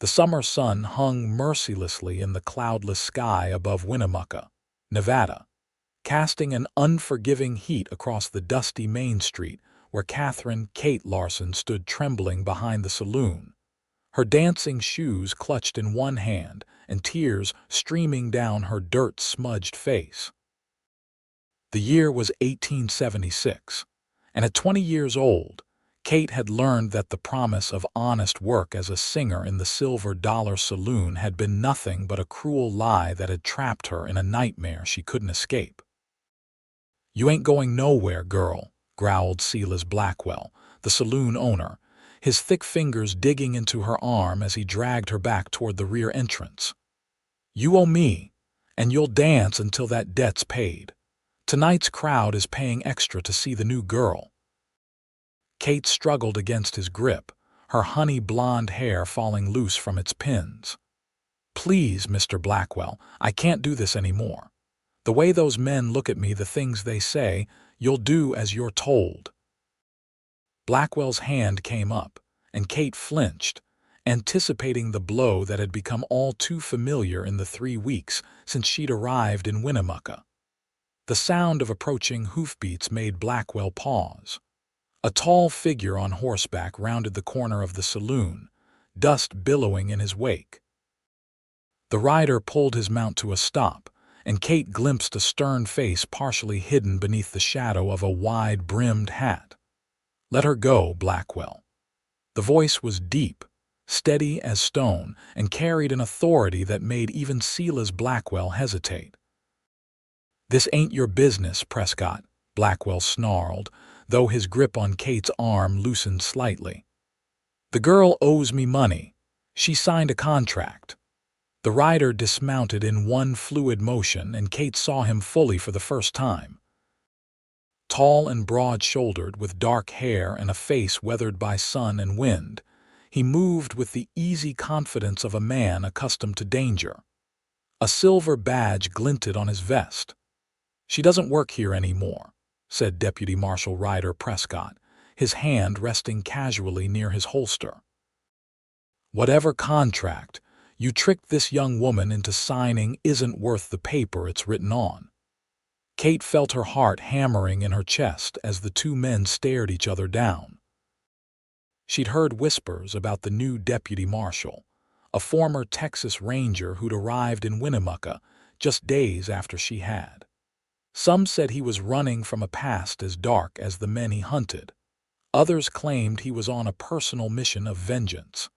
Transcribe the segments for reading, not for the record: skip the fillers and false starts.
The summer sun hung mercilessly in the cloudless sky above Winnemucca, Nevada, casting an unforgiving heat across the dusty Main Street where Katherine Kate Larson stood trembling behind the saloon, her dancing shoes clutched in one hand and tears streaming down her dirt-smudged face. The year was 1876, and at 20 years old, Kate had learned that the promise of honest work as a singer in the Silver Dollar Saloon had been nothing but a cruel lie that had trapped her in a nightmare she couldn't escape. "You ain't going nowhere, girl," growled Silas Blackwell, the saloon owner, his thick fingers digging into her arm as he dragged her back toward the rear entrance. "You owe me, and you'll dance until that debt's paid. Tonight's crowd is paying extra to see the new girl." Kate struggled against his grip, her honey blonde hair falling loose from its pins. "Please, Mr. Blackwell, I can't do this anymore. The way those men look at me, the things they say, you'll do as you're told." Blackwell's hand came up, and Kate flinched, anticipating the blow that had become all too familiar in the 3 weeks since she'd arrived in Winnemucca. The sound of approaching hoofbeats made Blackwell pause. A tall figure on horseback rounded the corner of the saloon, dust billowing in his wake. The rider pulled his mount to a stop, and Kate glimpsed a stern face partially hidden beneath the shadow of a wide-brimmed hat. "Let her go, Blackwell." The voice was deep, steady as stone, and carried an authority that made even Silas Blackwell hesitate. "This ain't your business, Prescott," Blackwell snarled, though his grip on Kate's arm loosened slightly. "The girl owes me money. She signed a contract." The rider dismounted in one fluid motion, and Kate saw him fully for the first time. Tall and broad-shouldered, with dark hair and a face weathered by sun and wind, he moved with the easy confidence of a man accustomed to danger. A silver badge glinted on his vest. "She doesn't work here anymore," said Deputy Marshal Ryder Prescott, his hand resting casually near his holster. "Whatever contract you tricked this young woman into signing isn't worth the paper it's written on." Kate felt her heart hammering in her chest as the two men stared each other down. She'd heard whispers about the new deputy marshal, a former Texas Ranger who'd arrived in Winnemucca just days after she had. Some said he was running from a past as dark as the men he hunted. Others claimed he was on a personal mission of vengeance.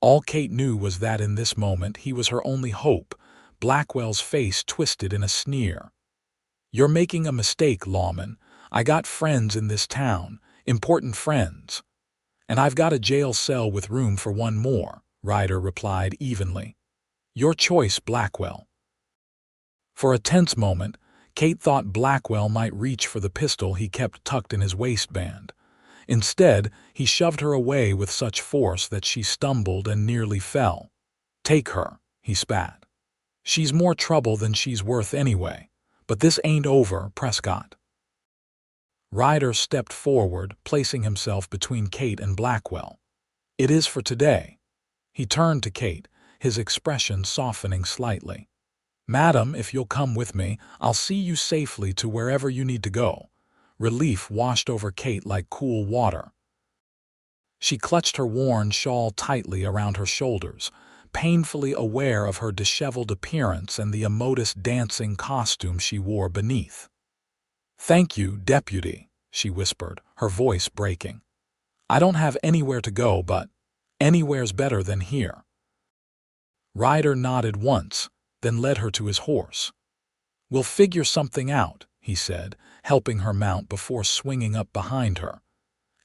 All Kate knew was that in this moment he was her only hope. Blackwell's face twisted in a sneer. "You're making a mistake, lawman. I got friends in this town, important friends. And I've got a jail cell with room for one more," Ryder replied evenly. "Your choice, Blackwell." For a tense moment, Kate thought Blackwell might reach for the pistol he kept tucked in his waistband. Instead, he shoved her away with such force that she stumbled and nearly fell. "Take her," he spat. "She's more trouble than she's worth anyway. But this ain't over, Prescott." Ryder stepped forward, placing himself between Kate and Blackwell. "It is for today." He turned to Kate, his expression softening slightly. "Madam, if you'll come with me, I'll see you safely to wherever you need to go." Relief washed over Kate like cool water. She clutched her worn shawl tightly around her shoulders, painfully aware of her disheveled appearance and the immodest dancing costume she wore beneath. "Thank you, Deputy," she whispered, her voice breaking. "I don't have anywhere to go, but anywhere's better than here." Ryder nodded once, then led her to his horse. "We'll figure something out," he said, helping her mount before swinging up behind her.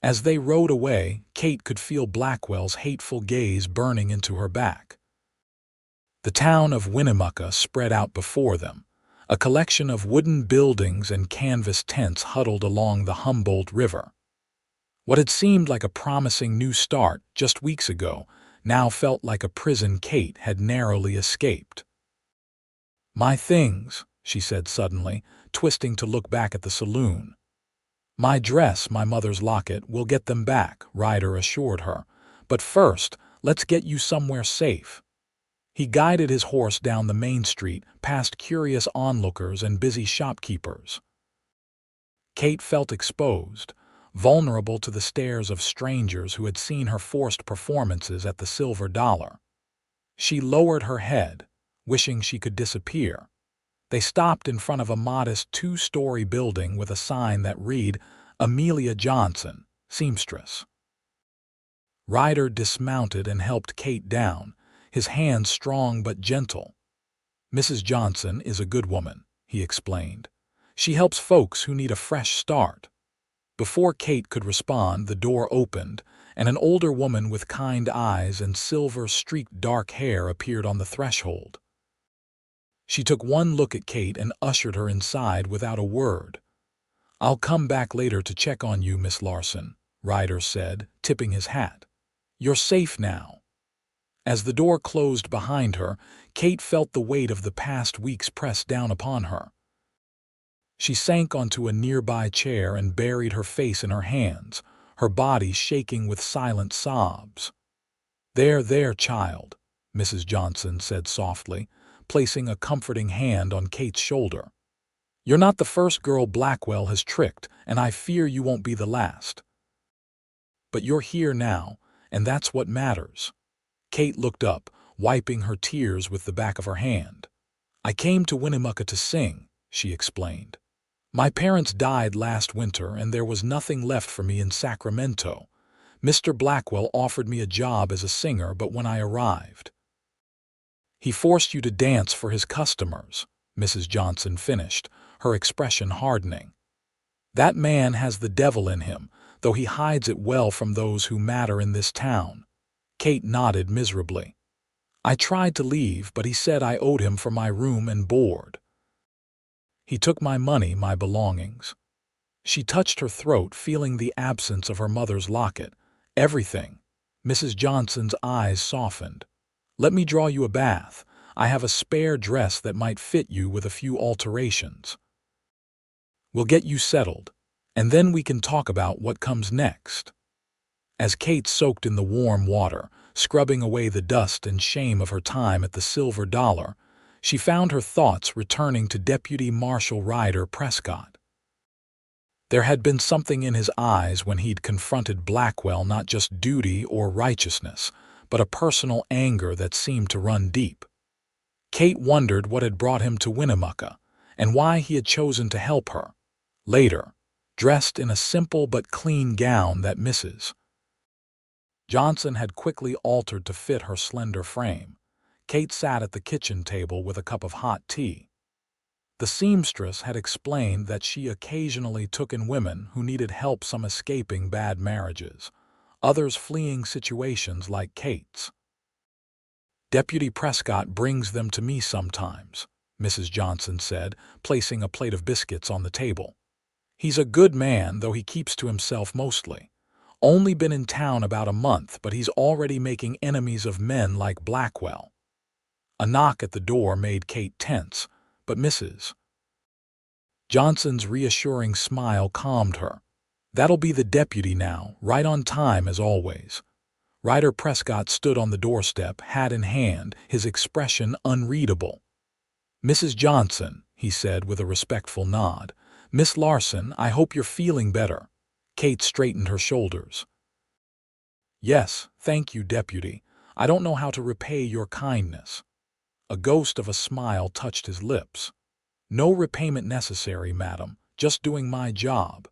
As they rode away, Kate could feel Blackwell's hateful gaze burning into her back. The town of Winnemucca spread out before them, a collection of wooden buildings and canvas tents huddled along the Humboldt River. What had seemed like a promising new start just weeks ago now felt like a prison Kate had narrowly escaped. "My things," she said suddenly, twisting to look back at the saloon. "My dress, my mother's locket, we'll get them back," Ryder assured her. "But first, Let's get you somewhere safe." He guided his horse down the main street, past curious onlookers and busy shopkeepers. Kate felt exposed, vulnerable to the stares of strangers who had seen her forced performances at the Silver Dollar. She lowered her head, wishing she could disappear. They stopped in front of a modest two-story building with a sign that read, "Amelia Johnson, Seamstress." Ryder dismounted and helped Kate down, his hands strong but gentle. "Mrs. Johnson is a good woman," he explained. "She helps folks who need a fresh start." Before Kate could respond, the door opened, and an older woman with kind eyes and silver-streaked dark hair appeared on the threshold. She took one look at Kate and ushered her inside without a word. "I'll come back later to check on you, Miss Larson," Ryder said, tipping his hat. "You're safe now." As the door closed behind her, Kate felt the weight of the past weeks press down upon her. She sank onto a nearby chair and buried her face in her hands, her body shaking with silent sobs. There, child," Mrs. Johnson said softly, placing a comforting hand on Kate's shoulder. "You're not the first girl Blackwell has tricked, and I fear you won't be the last. But you're here now, and that's what matters." Kate looked up, wiping her tears with the back of her hand. "I came to Winnemucca to sing," she explained. "My parents died last winter, and there was nothing left for me in Sacramento. Mr. Blackwell offered me a job as a singer, but when I arrived—" "He forced you to dance for his customers," Mrs. Johnson finished, her expression hardening. "That man has the devil in him, though he hides it well from those who matter in this town." Kate nodded miserably. "I tried to leave, but he said I owed him for my room and board. He took my money, my belongings." She touched her throat, feeling the absence of her mother's locket. "Everything." Mrs. Johnson's eyes softened. "Let me draw you a bath. I have a spare dress that might fit you with a few alterations. We'll get you settled, and then we can talk about what comes next." As Kate soaked in the warm water, scrubbing away the dust and shame of her time at the Silver Dollar, she found her thoughts returning to Deputy Marshal Ryder Prescott. There had been something in his eyes when he'd confronted Blackwell, not just duty or righteousness, but a personal anger that seemed to run deep. Kate wondered what had brought him to Winnemucca, and why he had chosen to help her. Later, dressed in a simple but clean gown that Mrs. Johnson had quickly altered to fit her slender frame, Kate sat at the kitchen table with a cup of hot tea. The seamstress had explained that she occasionally took in women who needed help, some escaping bad marriages, others fleeing situations like Kate's. "Deputy Prescott brings them to me sometimes," Mrs. Johnson said, placing a plate of biscuits on the table. "He's a good man, though he keeps to himself mostly. Only been in town about a month, but he's already making enemies of men like Blackwell." A knock at the door made Kate tense, but Mrs. Johnson's reassuring smile calmed her. "That'll be the deputy now, right on time as always." Ryder Prescott stood on the doorstep, hat in hand, his expression unreadable. "Mrs. Johnson," he said with a respectful nod. "Miss Larson, I hope you're feeling better." Kate straightened her shoulders. "Yes, thank you, Deputy. I don't know how to repay your kindness." A ghost of a smile touched his lips. "No repayment necessary, madam. Just doing my job."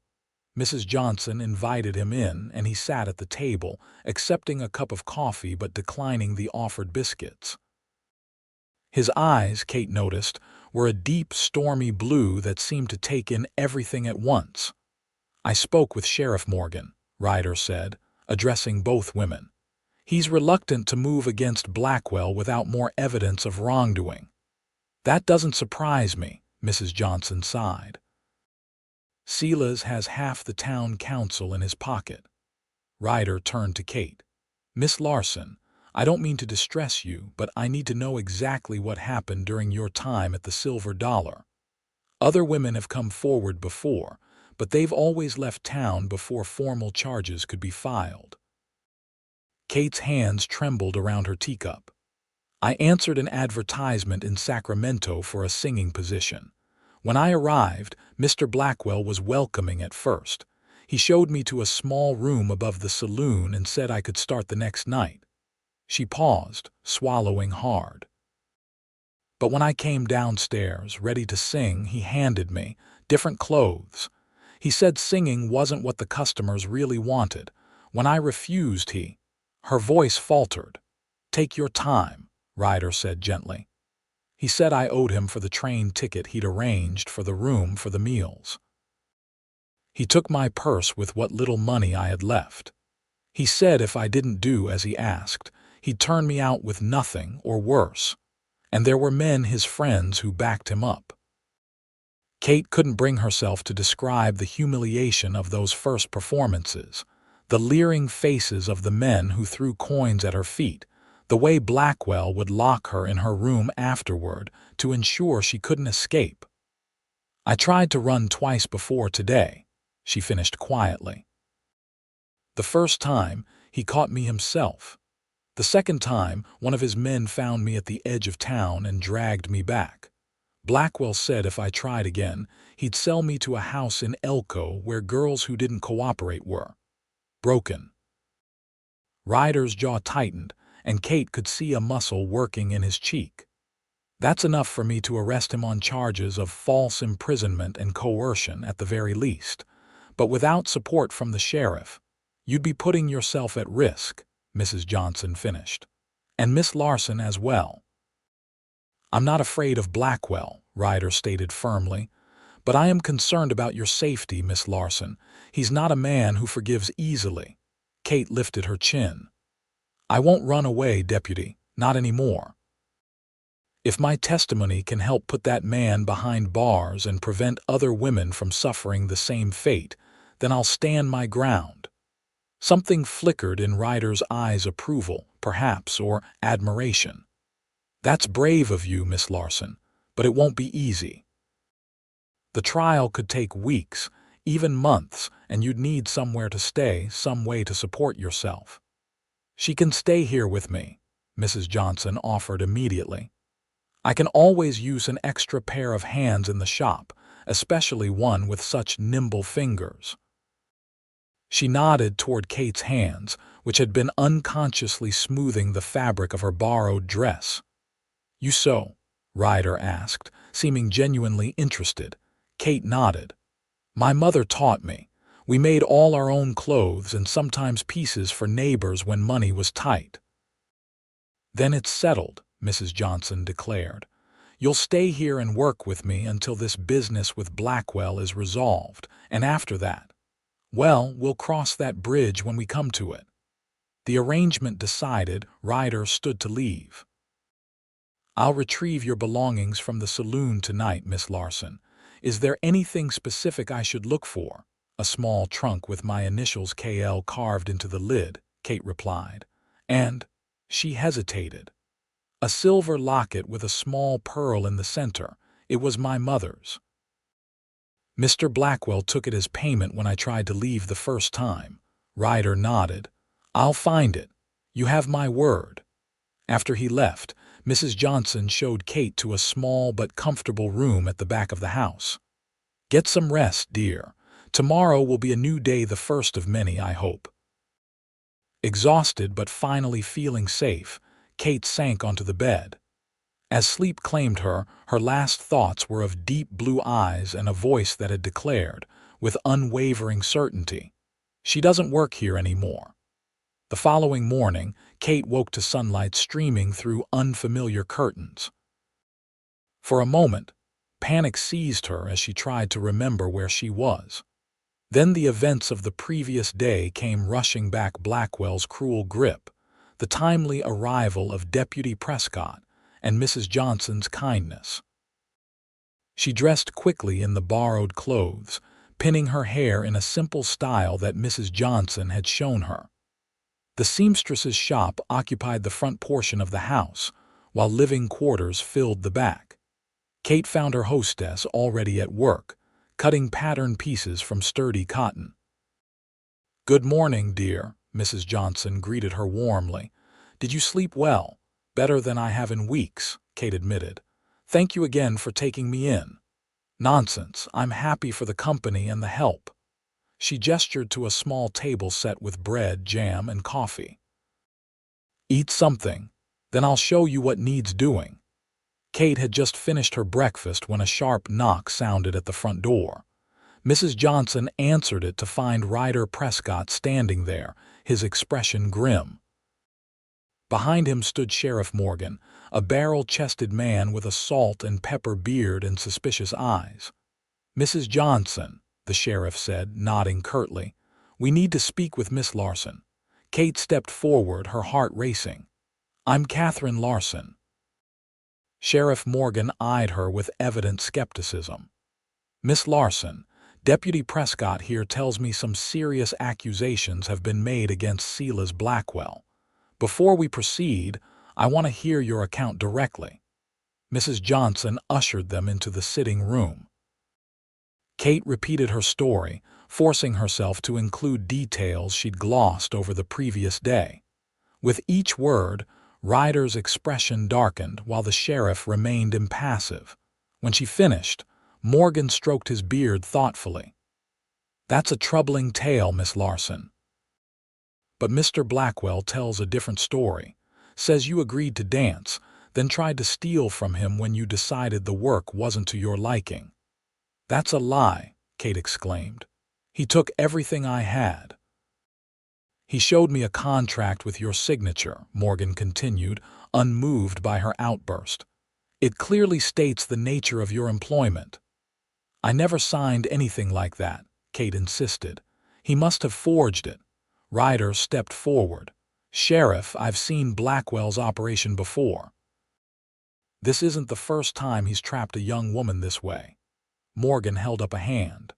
Mrs. Johnson invited him in, and he sat at the table, accepting a cup of coffee but declining the offered biscuits. His eyes, Kate noticed, were a deep, stormy blue that seemed to take in everything at once. "I spoke with Sheriff Morgan," Ryder said, addressing both women. "He's reluctant to move against Blackwell without more evidence of wrongdoing." "That doesn't surprise me," Mrs. Johnson sighed. "Silas has half the town council in his pocket." Ryder turned to Kate. "Miss Larson, I don't mean to distress you, but I need to know exactly what happened during your time at the Silver Dollar. Other women have come forward before, but they've always left town before formal charges could be filed." Kate's hands trembled around her teacup. I answered an advertisement in Sacramento for a singing position. When I arrived, Mr. Blackwell was welcoming at first. He showed me to a small room above the saloon and said I could start the next night. She paused, swallowing hard. But when I came downstairs, ready to sing, he handed me different clothes. He said singing wasn't what the customers really wanted. When I refused, her voice faltered. "Take your time," Ryder said gently. He said I owed him for the train ticket he'd arranged, for the room, for the meals. He took my purse with what little money I had left. He said if I didn't do as he asked, he'd turn me out with nothing, or worse. And there were men, his friends, who backed him up. Kate couldn't bring herself to describe the humiliation of those first performances, the leering faces of the men who threw coins at her feet, the way Blackwell would lock her in her room afterward to ensure she couldn't escape. "I tried to run twice before today," she finished quietly. "The first time, he caught me himself. The second time, one of his men found me at the edge of town and dragged me back. Blackwell said if I tried again, he'd sell me to a house in Elko where girls who didn't cooperate were broken." Ryder's jaw tightened, and Kate could see a muscle working in his cheek. "That's enough for me to arrest him on charges of false imprisonment and coercion at the very least. But without support from the sheriff, you'd be putting yourself at risk," Mrs. Johnson finished. "And Miss Larson as well." "I'm not afraid of Blackwell," Ryder stated firmly. "But I am concerned about your safety, Miss Larson. He's not a man who forgives easily." Kate lifted her chin. "I won't run away, Deputy, not anymore. If my testimony can help put that man behind bars and prevent other women from suffering the same fate, then I'll stand my ground." Something flickered in Ryder's eyes, approval, perhaps, or admiration. "That's brave of you, Miss Larson, but it won't be easy. The trial could take weeks, even months, and you'd need somewhere to stay, some way to support yourself." "She can stay here with me," Mrs. Johnson offered immediately. "I can always use an extra pair of hands in the shop, especially one with such nimble fingers." She nodded toward Kate's hands, which had been unconsciously smoothing the fabric of her borrowed dress. "You sew?" Ryder asked, seeming genuinely interested. Kate nodded. "My mother taught me. We made all our own clothes and sometimes pieces for neighbors when money was tight." "Then it's settled," Mrs. Johnson declared. "You'll stay here and work with me until this business with Blackwell is resolved, and after that, well, we'll cross that bridge when we come to it." The arrangement decided, Ryder stood to leave. "I'll retrieve your belongings from the saloon tonight, Miss Larson. Is there anything specific I should look for?" "A small trunk with my initials KL carved into the lid," Kate replied. "And," she hesitated, "a silver locket with a small pearl in the center. It was my mother's. Mr. Blackwell took it as payment when I tried to leave the first time." Ryder nodded. "I'll find it. You have my word." After he left, Mrs. Johnson showed Kate to a small but comfortable room at the back of the house. "Get some rest, dear. Tomorrow will be a new day, the first of many, I hope." Exhausted but finally feeling safe, Kate sank onto the bed. As sleep claimed her, her last thoughts were of deep blue eyes and a voice that had declared, with unwavering certainty, "She doesn't work here anymore." The following morning, Kate woke to sunlight streaming through unfamiliar curtains. For a moment, panic seized her as she tried to remember where she was. Then the events of the previous day came rushing back: Blackwell's cruel grip, the timely arrival of Deputy Prescott, and Mrs. Johnson's kindness. She dressed quickly in the borrowed clothes, pinning her hair in a simple style that Mrs. Johnson had shown her. The seamstress's shop occupied the front portion of the house, while living quarters filled the back. Kate found her hostess already at work, cutting pattern pieces from sturdy cotton. "Good morning, dear," Mrs. Johnson greeted her warmly. "Did you sleep well?" "Better than I have in weeks," Kate admitted. "Thank you again for taking me in." "Nonsense. I'm happy for the company and the help." She gestured to a small table set with bread, jam, and coffee. "Eat something. Then I'll show you what needs doing." Kate had just finished her breakfast when a sharp knock sounded at the front door. Mrs. Johnson answered it to find Ryder Prescott standing there, his expression grim. Behind him stood Sheriff Morgan, a barrel-chested man with a salt and pepper beard and suspicious eyes. "Mrs. Johnson," the sheriff said, nodding curtly, "we need to speak with Miss Larson." Kate stepped forward, her heart racing. "I'm Katherine Larson." Sheriff Morgan eyed her with evident skepticism. "Miss Larson, Deputy Prescott here tells me some serious accusations have been made against Silas Blackwell. Before we proceed, I want to hear your account directly." Mrs. Johnson ushered them into the sitting room. Kate repeated her story, forcing herself to include details she'd glossed over the previous day. With each word, Ryder's expression darkened while the sheriff remained impassive. When she finished, Morgan stroked his beard thoughtfully. "That's a troubling tale, Miss Larson. But Mr. Blackwell tells a different story. Says you agreed to dance, then tried to steal from him when you decided the work wasn't to your liking." "That's a lie," Kate exclaimed. "He took everything I had." "He showed me a contract with your signature," Morgan continued, unmoved by her outburst. "It clearly states the nature of your employment." "I never signed anything like that," Kate insisted. "He must have forged it." Ryder stepped forward. "Sheriff, I've seen Blackwell's operation before. This isn't the first time he's trapped a young woman this way." Morgan held up a hand.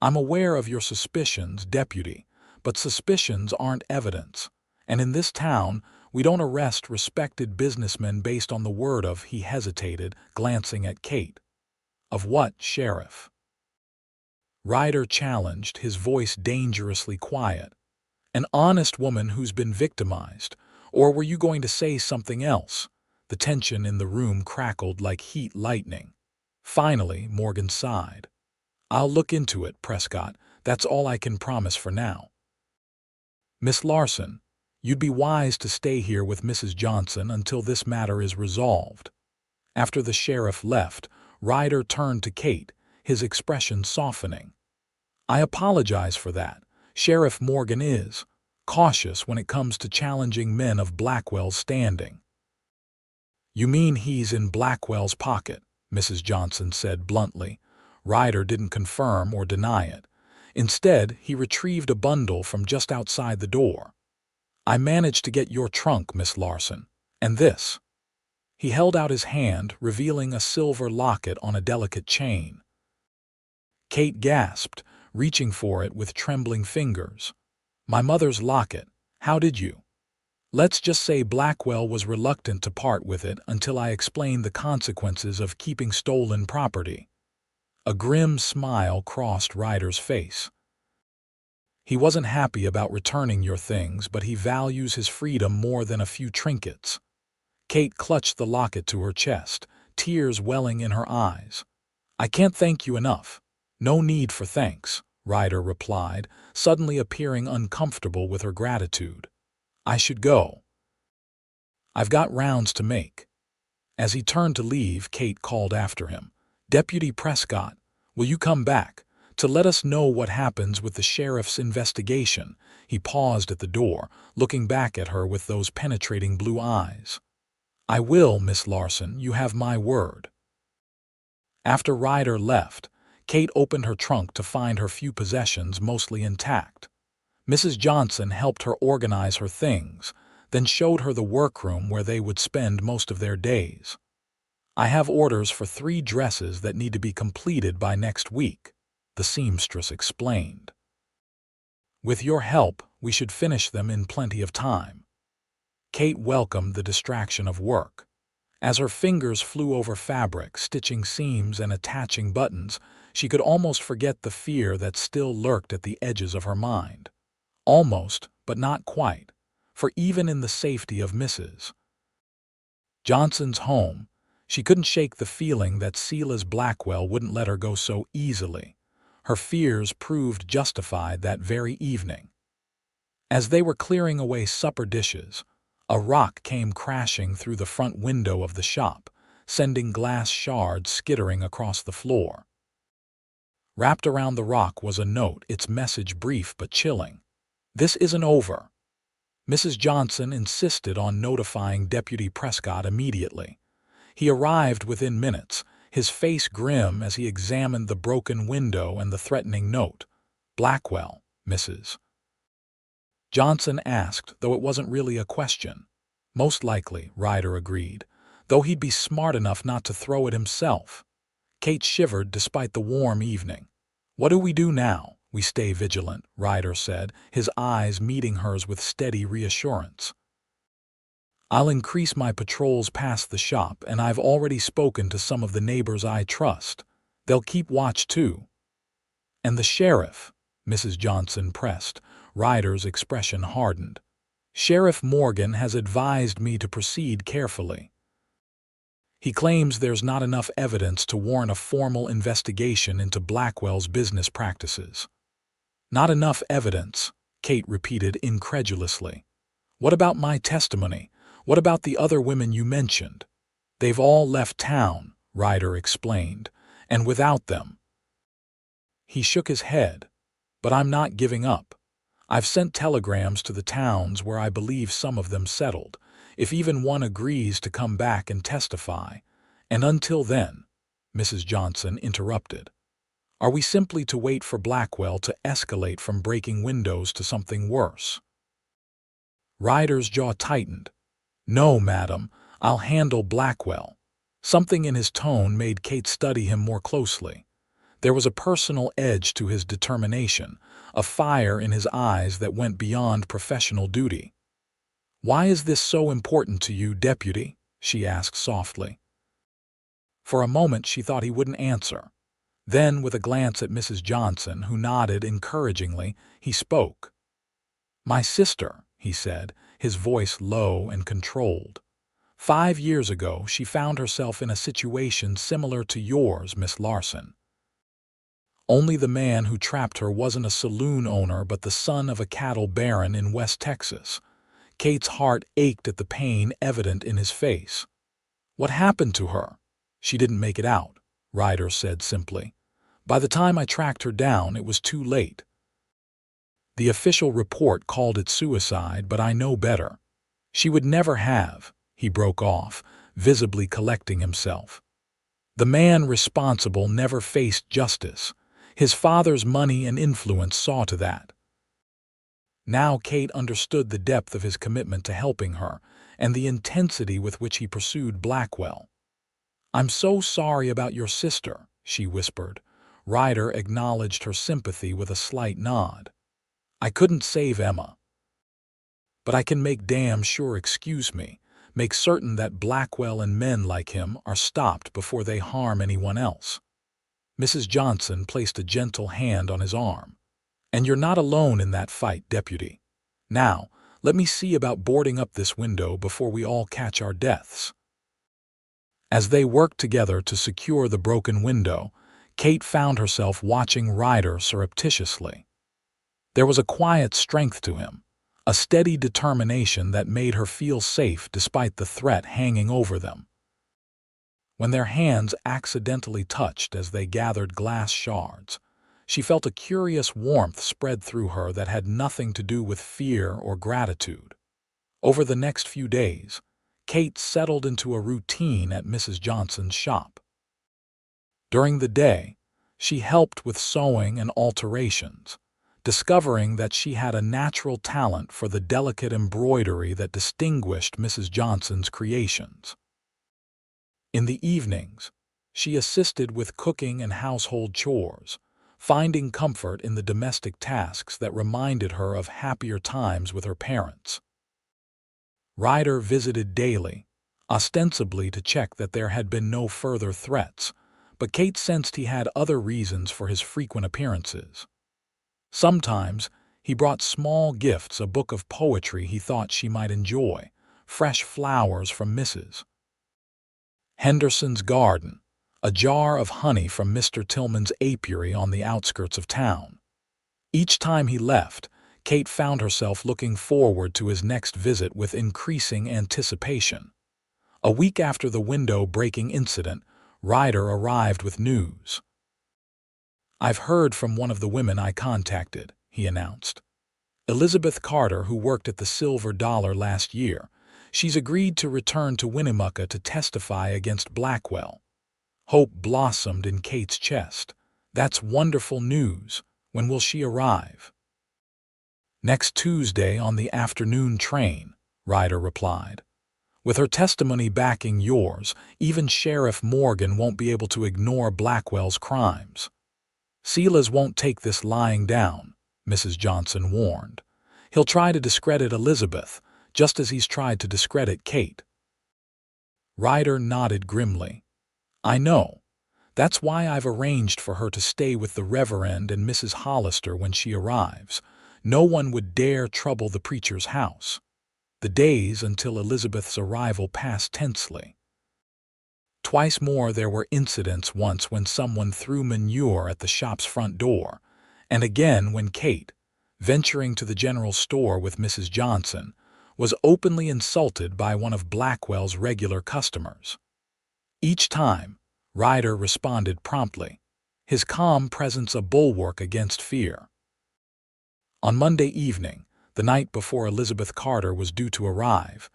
"I'm aware of your suspicions, Deputy, but suspicions aren't evidence. And in this town, we don't arrest respected businessmen based on the word of," he hesitated, glancing at Kate. "Of what, Sheriff?" Ryder challenged, his voice dangerously quiet. "An honest woman who's been victimized. Or were you going to say something else?" The tension in the room crackled like heat lightning. Finally, Morgan sighed. "I'll look into it, Prescott. That's all I can promise for now." "Miss Larson, you'd be wise to stay here with Mrs. Johnson until this matter is resolved." After the sheriff left, Ryder turned to Kate, his expression softening. "I apologize for that. Sheriff Morgan is cautious when it comes to challenging men of Blackwell's standing." "You mean he's in Blackwell's pocket," Mrs. Johnson said bluntly. Ryder didn't confirm or deny it. Instead, he retrieved a bundle from just outside the door. "I managed to get your trunk, Miss Larson. And this." He held out his hand, revealing a silver locket on a delicate chain. Kate gasped, reaching for it with trembling fingers. "My mother's locket. How did you?" "Let's just say Blackwell was reluctant to part with it until I explained the consequences of keeping stolen property." A grim smile crossed Ryder's face. "He wasn't happy about returning your things, but he values his freedom more than a few trinkets." Kate clutched the locket to her chest, tears welling in her eyes. "I can't thank you enough." "No need for thanks," Ryder replied, suddenly appearing uncomfortable with her gratitude. "I should go. I've got rounds to make." As he turned to leave, Kate called after him. "Deputy Prescott, will you come back to let us know what happens with the sheriff's investigation?" He paused at the door, looking back at her with those penetrating blue eyes. "I will, Miss Larson, you have my word." After Ryder left, Kate opened her trunk to find her few possessions mostly intact. Mrs. Johnson helped her organize her things, then showed her the workroom where they would spend most of their days. "I have orders for 3 dresses that need to be completed by next week," the seamstress explained. "With your help, we should finish them in plenty of time." Kate welcomed the distraction of work. As her fingers flew over fabric, stitching seams and attaching buttons, she could almost forget the fear that still lurked at the edges of her mind. Almost, but not quite, for even in the safety of Mrs. Johnson's home, she couldn't shake the feeling that Silas Blackwell wouldn't let her go so easily. Her fears proved justified that very evening. As they were clearing away supper dishes, a rock came crashing through the front window of the shop, sending glass shards skittering across the floor. Wrapped around the rock was a note, its message brief but chilling. "This isn't over." Mrs. Johnson insisted on notifying Deputy Prescott immediately. He arrived within minutes, his face grim as he examined the broken window and the threatening note. "Blackwell, Mrs. Johnson asked, though it wasn't really a question. "Most likely," Ryder agreed, "though he'd be smart enough not to throw it himself." Kate shivered despite the warm evening. "What do we do now?" "We stay vigilant," Ryder said, his eyes meeting hers with steady reassurance. "I'll increase my patrols past the shop, and I've already spoken to some of the neighbors I trust. They'll keep watch too." "And the sheriff?" Mrs. Johnson pressed. Ryder's expression hardened. "Sheriff Morgan has advised me to proceed carefully. He claims there's not enough evidence to warrant a formal investigation into Blackwell's business practices." "Not enough evidence," Kate repeated incredulously. "What about my testimony? What about the other women you mentioned?" "They've all left town," Ryder explained, "and without them." He shook his head. "But I'm not giving up. I've sent telegrams to the towns where I believe some of them settled, if even one agrees to come back and testify. And until then," Mrs. Johnson interrupted, "are we simply to wait for Blackwell to escalate from breaking windows to something worse?" Ryder's jaw tightened. "No, madam, I'll handle Blackwell." Something in his tone made Kate study him more closely. There was a personal edge to his determination, a fire in his eyes that went beyond professional duty. "Why is this so important to you, Deputy?" she asked softly. For a moment she thought he wouldn't answer. Then, with a glance at Mrs. Johnson, who nodded encouragingly, he spoke. "My sister," he said, his voice low and controlled. "5 years ago she found herself in a situation similar to yours, Miss Larson. Only the man who trapped her wasn't a saloon owner but the son of a cattle baron in West Texas." Kate's heart ached at the pain evident in his face. "What happened to her?" "She didn't make it out," Ryder said simply. "By the time I tracked her down, it was too late. The official report called it suicide, but I know better. She would never have," he broke off, visibly collecting himself. "The man responsible never faced justice. His father's money and influence saw to that." Now Kate understood the depth of his commitment to helping her, and the intensity with which he pursued Blackwell. "I'm so sorry about your sister," she whispered. Ryder acknowledged her sympathy with a slight nod. "I couldn't save Emma. But I can make damn sure, excuse me, make certain that Blackwell and men like him are stopped before they harm anyone else." Mrs. Johnson placed a gentle hand on his arm. "And you're not alone in that fight, Deputy. Now, let me see about boarding up this window before we all catch our deaths." As they worked together to secure the broken window, Kate found herself watching Ryder surreptitiously. There was a quiet strength to him, a steady determination that made her feel safe despite the threat hanging over them. When their hands accidentally touched as they gathered glass shards, she felt a curious warmth spread through her that had nothing to do with fear or gratitude. Over the next few days, Kate settled into a routine at Mrs. Johnson's shop. During the day, she helped with sewing and alterations, discovering that she had a natural talent for the delicate embroidery that distinguished Mrs. Johnson's creations. In the evenings, she assisted with cooking and household chores, finding comfort in the domestic tasks that reminded her of happier times with her parents. Ryder visited daily, ostensibly to check that there had been no further threats, but Kate sensed he had other reasons for his frequent appearances. Sometimes, He brought small gifts, a book of poetry he thought she might enjoy, fresh flowers from Mrs. Henderson's garden, a jar of honey from Mr. Tillman's apiary on the outskirts of town. Each time he left, Kate found herself looking forward to his next visit with increasing anticipation. A week after the window-breaking incident, Ryder arrived with news. "I've heard from one of the women I contacted," he announced. "Elizabeth Carter, who worked at the Silver Dollar last year. She's agreed to return to Winnemucca to testify against Blackwell." Hope blossomed in Kate's chest. "That's wonderful news. When will she arrive?" "Next Tuesday on the afternoon train," Ryder replied. "With her testimony backing yours, even Sheriff Morgan won't be able to ignore Blackwell's crimes." "Silas won't take this lying down," Mrs. Johnson warned. "He'll try to discredit Elizabeth, just as he's tried to discredit Kate." Ryder nodded grimly. "I know. That's why I've arranged for her to stay with the Reverend and Mrs. Hollister when she arrives. No one would dare trouble the preacher's house." The days until Elizabeth's arrival passed tensely. Twice more there were incidents, once when someone threw manure at the shop's front door, and again when Kate, venturing to the general store with Mrs. Johnson, was openly insulted by one of Blackwell's regular customers. Each time, Ryder responded promptly, his calm presence a bulwark against fear. On Monday evening, the night before Elizabeth Carter was due to arrive,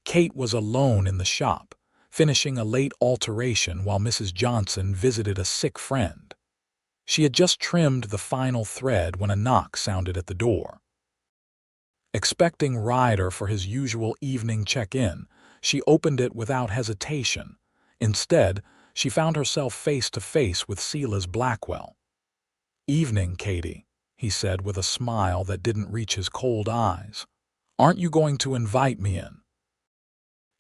Kate was alone in the shop, finishing a late alteration while Mrs. Johnson visited a sick friend. She had just trimmed the final thread when a knock sounded at the door. Expecting Ryder for his usual evening check-in, she opened it without hesitation. Instead, she found herself face to face with Silas Blackwell. "Evening, Katie," he said with a smile that didn't reach his cold eyes. "Aren't you going to invite me in?"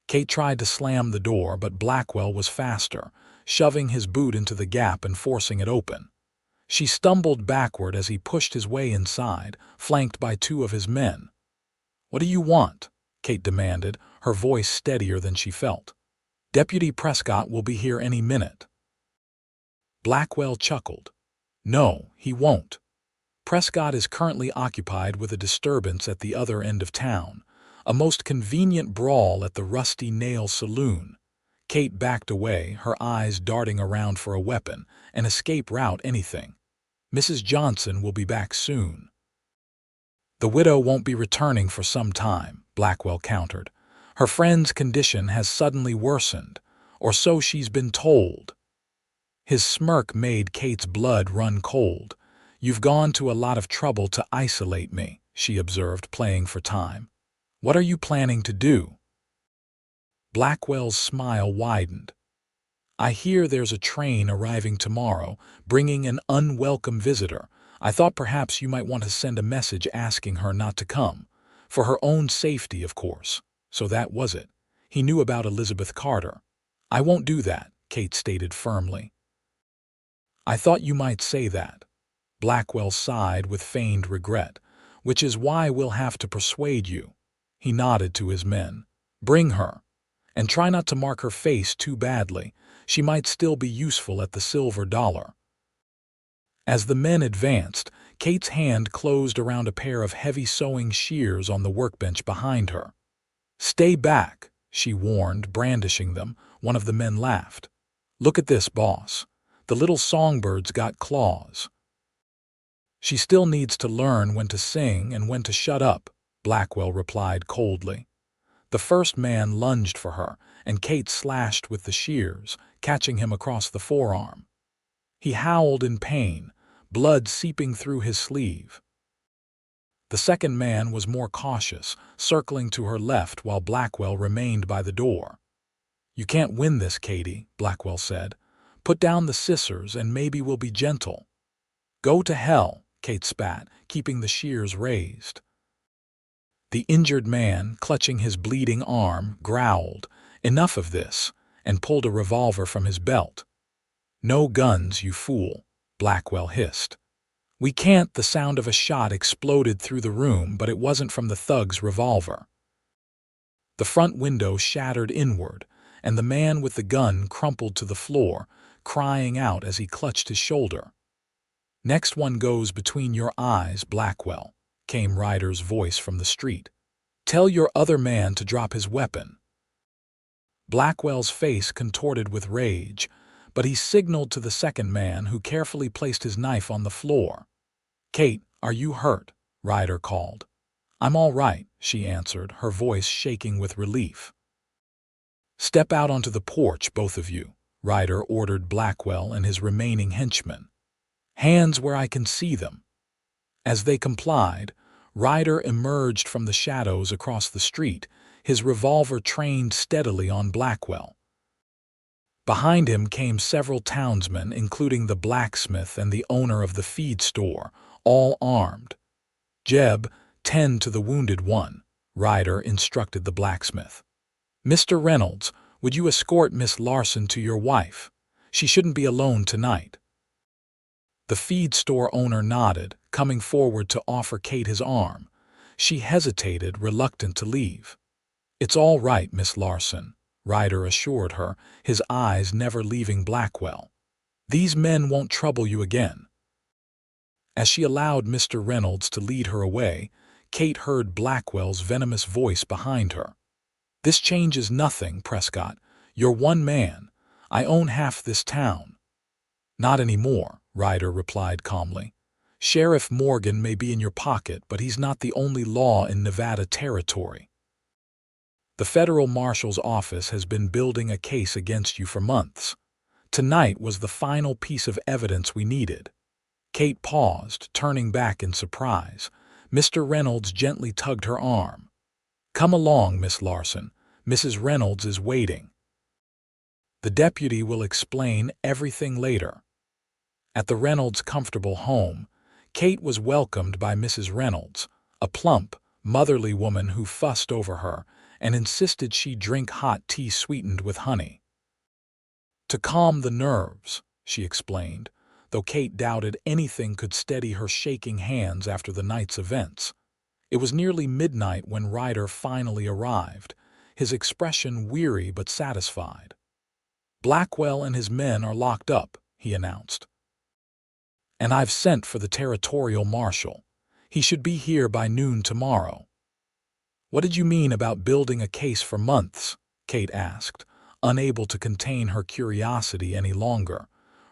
Kate tried to slam the door, but Blackwell was faster, shoving his boot into the gap and forcing it open. She stumbled backward as he pushed his way inside, flanked by two of his men. "What do you want?" Kate demanded, her voice steadier than she felt. "Deputy Prescott will be here any minute." Blackwell chuckled. "No, he won't. Prescott is currently occupied with a disturbance at the other end of town, a most convenient brawl at the Rusty Nail Saloon." Kate backed away, her eyes darting around for a weapon, an escape route, anything. "Mrs. Johnson will be back soon." "The widow won't be returning for some time," Blackwell countered. "Her friend's condition has suddenly worsened, or so she's been told." His smirk made Kate's blood run cold. "You've gone to a lot of trouble to isolate me," she observed, playing for time. "What are you planning to do?" Blackwell's smile widened. "I hear there's a train arriving tomorrow, bringing an unwelcome visitor. I thought perhaps you might want to send a message asking her not to come. For her own safety, of course." So that was it. He knew about Elizabeth Carter. "I won't do that," Kate stated firmly. "I thought you might say that." Blackwell sighed with feigned regret. "Which is why we'll have to persuade you." He nodded to his men. "Bring her. And try not to mark her face too badly. She might still be useful at the Silver Dollar." As the men advanced, Kate's hand closed around a pair of heavy sewing shears on the workbench behind her. "Stay back," she warned, brandishing them. One of the men laughed. "Look at this, boss. The little songbird's got claws." "She still needs to learn when to sing and when to shut up," Blackwell replied coldly. The first man lunged for her, and Kate slashed with the shears, catching him across the forearm. He howled in pain, blood seeping through his sleeve. The second man was more cautious, circling to her left while Blackwell remained by the door. "You can't win this, Katie," Blackwell said. "Put down the scissors and maybe we'll be gentle." "Go to hell," Kate spat, keeping the shears raised. The injured man, clutching his bleeding arm, growled, "Enough of this," and pulled a revolver from his belt. "No guns, you fool," Blackwell hissed. "We can't." The sound of a shot exploded through the room, but it wasn't from the thug's revolver. The front window shattered inward, and the man with the gun crumpled to the floor, crying out as he clutched his shoulder. "Next one goes between your eyes, Blackwell," came Ryder's voice from the street. "Tell your other man to drop his weapon." Blackwell's face contorted with rage, but he signaled to the second man, who carefully placed his knife on the floor. "Kate, are you hurt?" Ryder called. "I'm all right," she answered, her voice shaking with relief. "Step out onto the porch, both of you," Ryder ordered Blackwell and his remaining henchmen. "Hands where I can see them." As they complied, Ryder emerged from the shadows across the street, his revolver trained steadily on Blackwell. Behind him came several townsmen, including the blacksmith and the owner of the feed store, all armed. "Jeb, tend to the wounded one," Ryder instructed the blacksmith. "Mr. Reynolds, would you escort Miss Larson to your wife? She shouldn't be alone tonight." The feed store owner nodded, coming forward to offer Kate his arm. She hesitated, reluctant to leave. "It's all right, Miss Larson," Ryder assured her, his eyes never leaving Blackwell. "These men won't trouble you again." As she allowed Mr. Reynolds to lead her away, Kate heard Blackwell's venomous voice behind her. "This changes nothing, Prescott. You're one man. I own half this town." "Not anymore," Ryder replied calmly. "Sheriff Morgan may be in your pocket, but he's not the only law in Nevada territory. The federal marshal's office has been building a case against you for months. Tonight was the final piece of evidence we needed." Kate paused, turning back in surprise. Mr. Reynolds gently tugged her arm. "Come along, Miss Larson. Mrs. Reynolds is waiting. The deputy will explain everything later." At the Reynolds' comfortable home, Kate was welcomed by Mrs. Reynolds, a plump, motherly woman who fussed over her and insisted she drink hot tea sweetened with honey. "To calm the nerves," she explained, though Kate doubted anything could steady her shaking hands after the night's events. It was nearly midnight when Ryder finally arrived, his expression weary but satisfied. "Blackwell and his men are locked up," he announced. "And I've sent for the territorial marshal. He should be here by noon tomorrow." "What did you mean about building a case for months?" Kate asked, unable to contain her curiosity any longer.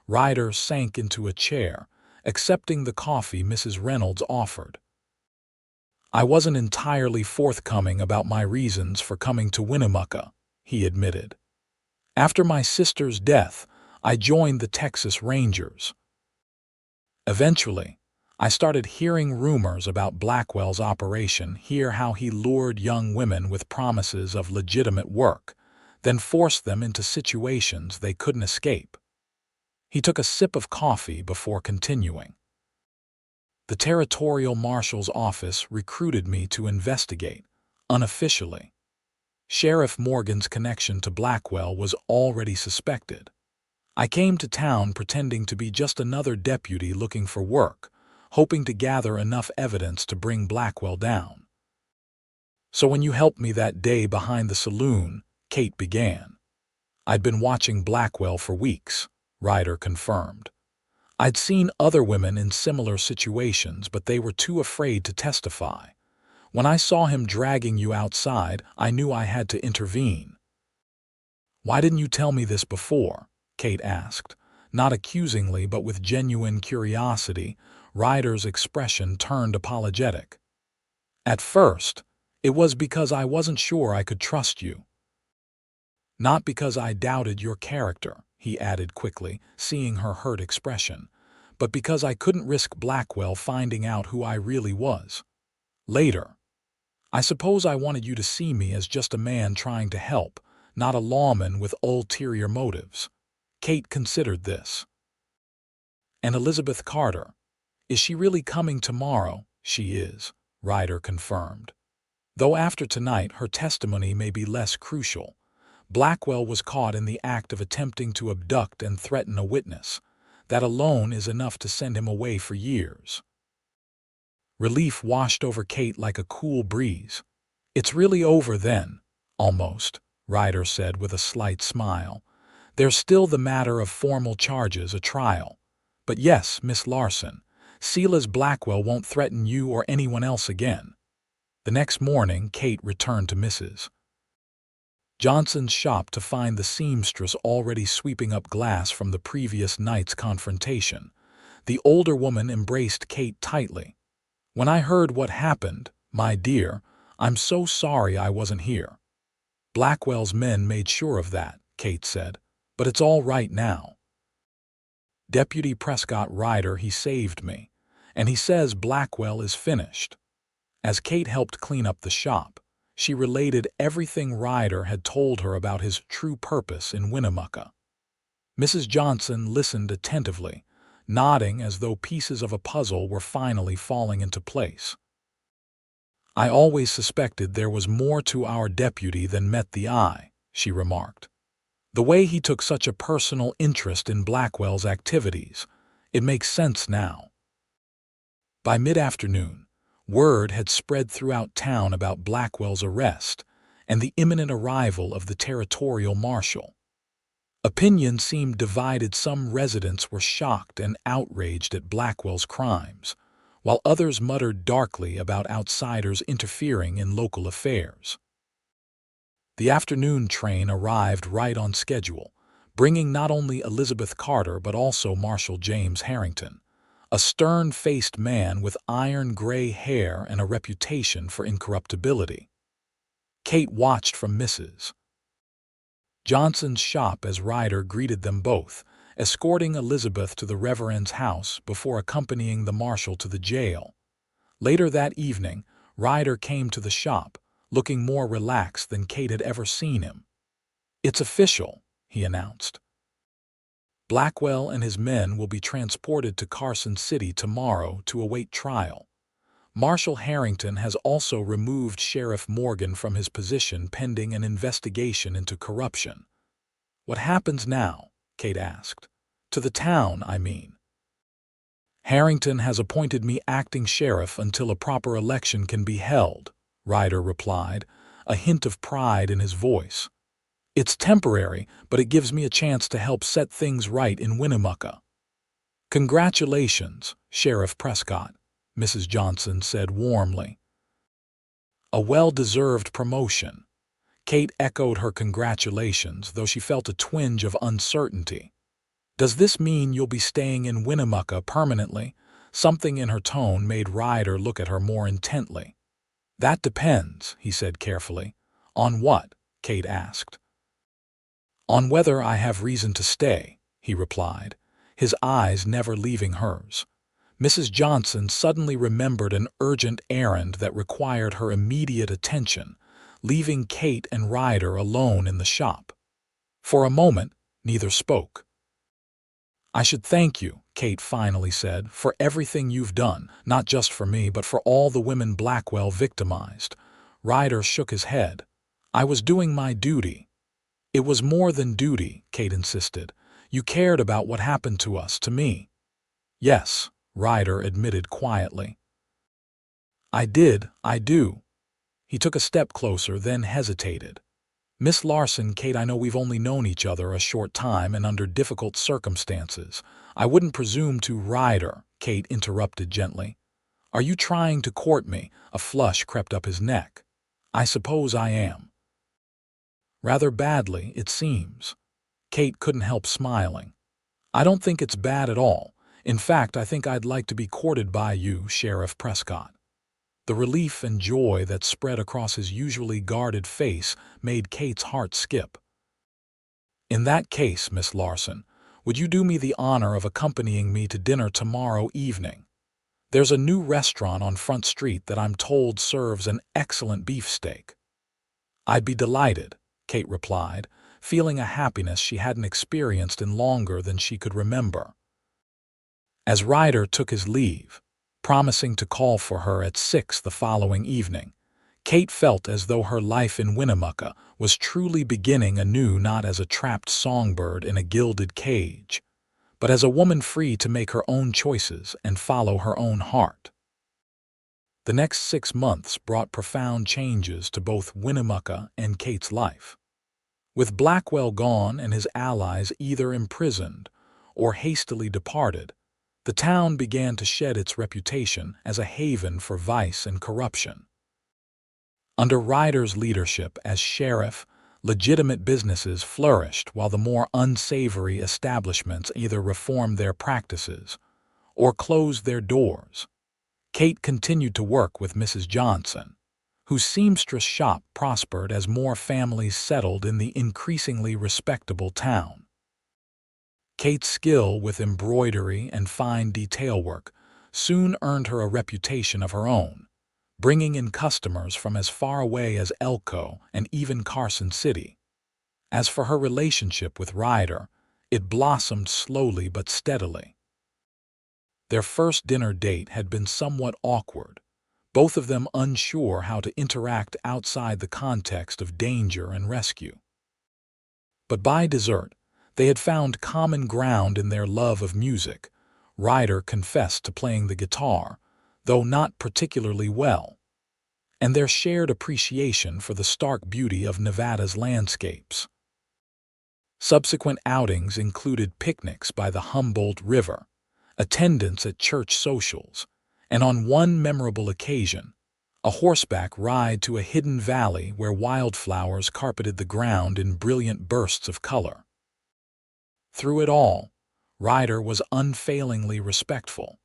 Ryder sank into a chair, accepting the coffee Mrs. Reynolds offered. "I wasn't entirely forthcoming about my reasons for coming to Winnemucca," he admitted. "After my sister's death, I joined the Texas Rangers. Eventually, I started hearing rumors about Blackwell's operation, hear how he lured young women with promises of legitimate work, then forced them into situations they couldn't escape." He took a sip of coffee before continuing. "The territorial marshal's office recruited me to investigate, unofficially. Sheriff Morgan's connection to Blackwell was already suspected. I came to town pretending to be just another deputy looking for work, hoping to gather enough evidence to bring Blackwell down. So when you helped me that day behind the saloon," Kate began. "I'd been watching Blackwell for weeks," Ryder confirmed. "I'd seen other women in similar situations, but they were too afraid to testify. When I saw him dragging you outside, I knew I had to intervene." "Why didn't you tell me this before?" Kate asked, not accusingly but with genuine curiosity. Ryder's expression turned apologetic. "At first, it was because I wasn't sure I could trust you." "Not because I doubted your character," he added quickly, seeing her hurt expression, "but because I couldn't risk Blackwell finding out who I really was. Later, I suppose I wanted you to see me as just a man trying to help, not a lawman with ulterior motives." Kate considered this. "And Elizabeth Carter, is she really coming tomorrow?" "She is," Ryder confirmed. "Though after tonight her testimony may be less crucial. Blackwell was caught in the act of attempting to abduct and threaten a witness. That alone is enough to send him away for years." Relief washed over Kate like a cool breeze. "It's really over then, almost," Ryder said with a slight smile. "There's still the matter of formal charges, a trial. But yes, Miss Larson, Silas Blackwell won't threaten you or anyone else again." The next morning, Kate returned to Mrs. Johnson's shop to find the seamstress already sweeping up glass from the previous night's confrontation. The older woman embraced Kate tightly. "When I heard what happened, my dear, I'm so sorry I wasn't here." "Blackwell's men made sure of that," Kate said, "but it's all right now. Deputy Prescott Ryder, he saved me, and he says Blackwell is finished." As Kate helped clean up the shop, she related everything Ryder had told her about his true purpose in Winnemucca. Mrs. Johnson listened attentively, nodding as though pieces of a puzzle were finally falling into place. "I always suspected there was more to our deputy than met the eye," she remarked. "The way he took such a personal interest in Blackwell's activities, it makes sense now." By mid-afternoon, word had spread throughout town about Blackwell's arrest and the imminent arrival of the territorial marshal. Opinion seemed divided. Some residents were shocked and outraged at Blackwell's crimes, while others muttered darkly about outsiders interfering in local affairs. The afternoon train arrived right on schedule, bringing not only Elizabeth Carter but also Marshal James Harrington, a stern-faced man with iron-gray hair and a reputation for incorruptibility. Kate watched from Mrs. Johnson's shop as Ryder greeted them both, escorting Elizabeth to the Reverend's house before accompanying the marshal to the jail. Later that evening, Ryder came to the shop, looking more relaxed than Kate had ever seen him. "It's official," he announced. "Blackwell and his men will be transported to Carson City tomorrow to await trial. Marshal Harrington has also removed Sheriff Morgan from his position pending an investigation into corruption." "What happens now?" Kate asked. "To the town, I mean." "Harrington has appointed me acting sheriff until a proper election can be held," Ryder replied, a hint of pride in his voice. "It's temporary, but it gives me a chance to help set things right in Winnemucca." "Congratulations, Sheriff Prescott," Mrs. Johnson said warmly. "A well-deserved promotion." Kate echoed her congratulations, though she felt a twinge of uncertainty. "Does this mean you'll be staying in Winnemucca permanently?" Something in her tone made Ryder look at her more intently. "That depends," he said carefully. "On what?" Kate asked. "On whether I have reason to stay," he replied, his eyes never leaving hers. Mrs. Johnson suddenly remembered an urgent errand that required her immediate attention, leaving Kate and Ryder alone in the shop. For a moment, neither spoke. "I should thank you," Kate finally said, "for everything you've done, not just for me but for all the women Blackwell victimized." Ryder shook his head. "I was doing my duty." "It was more than duty," Kate insisted. "You cared about what happened to us, to me." "Yes," Ryder admitted quietly. I do." He took a step closer, then hesitated. "Miss Larson, Kate, I know we've only known each other a short time and under difficult circumstances. I wouldn't presume to—" "Ryder," Kate interrupted gently. "Are you trying to court me?" A flush crept up his neck. "I suppose I am." "Rather badly, it seems." Kate couldn't help smiling. "I don't think it's bad at all. In fact, I think I'd like to be courted by you, Sheriff Prescott." The relief and joy that spread across his usually guarded face made Kate's heart skip. "In that case, Miss Larson, would you do me the honor of accompanying me to dinner tomorrow evening? There's a new restaurant on Front Street that I'm told serves an excellent beefsteak." "I'd be delighted," Kate replied, feeling a happiness she hadn't experienced in longer than she could remember. As Ryder took his leave, promising to call for her at 6 the following evening, Kate felt as though her life in Winnemucca was truly beginning anew, not as a trapped songbird in a gilded cage, but as a woman free to make her own choices and follow her own heart. The next 6 months brought profound changes to both Winnemucca and Kate's life. With Blackwell gone and his allies either imprisoned or hastily departed, the town began to shed its reputation as a haven for vice and corruption. Under Ryder's leadership as sheriff, legitimate businesses flourished while the more unsavory establishments either reformed their practices or closed their doors. Kate continued to work with Mrs. Johnson, whose seamstress shop prospered as more families settled in the increasingly respectable town. Kate's skill with embroidery and fine detail work soon earned her a reputation of her own, bringing in customers from as far away as Elko and even Carson City. As for her relationship with Ryder, it blossomed slowly but steadily. Their first dinner date had been somewhat awkward, both of them unsure how to interact outside the context of danger and rescue. But by dessert, they had found common ground in their love of music. Ryder confessed to playing the guitar, though not particularly well, and their shared appreciation for the stark beauty of Nevada's landscapes. Subsequent outings included picnics by the Humboldt River, attendance at church socials, and on one memorable occasion, a horseback ride to a hidden valley where wildflowers carpeted the ground in brilliant bursts of color. Through it all, Ryder was unfailingly respectful,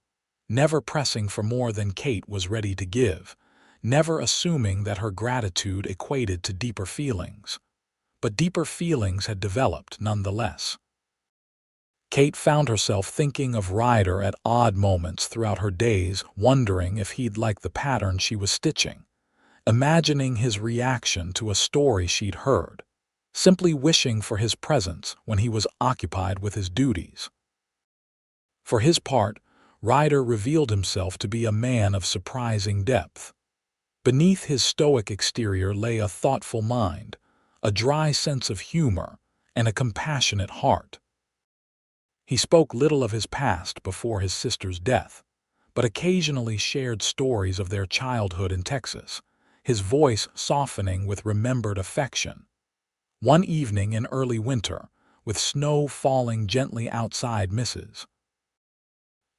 never pressing for more than Kate was ready to give, never assuming that her gratitude equated to deeper feelings. But deeper feelings had developed nonetheless. Kate found herself thinking of Ryder at odd moments throughout her days, wondering if he'd like the pattern she was stitching, imagining his reaction to a story she'd heard, simply wishing for his presence when he was occupied with his duties. For his part, Ryder revealed himself to be a man of surprising depth. Beneath his stoic exterior lay a thoughtful mind, a dry sense of humor, and a compassionate heart. He spoke little of his past before his sister's death, but occasionally shared stories of their childhood in Texas, his voice softening with remembered affection. One evening in early winter, with snow falling gently outside Mrs.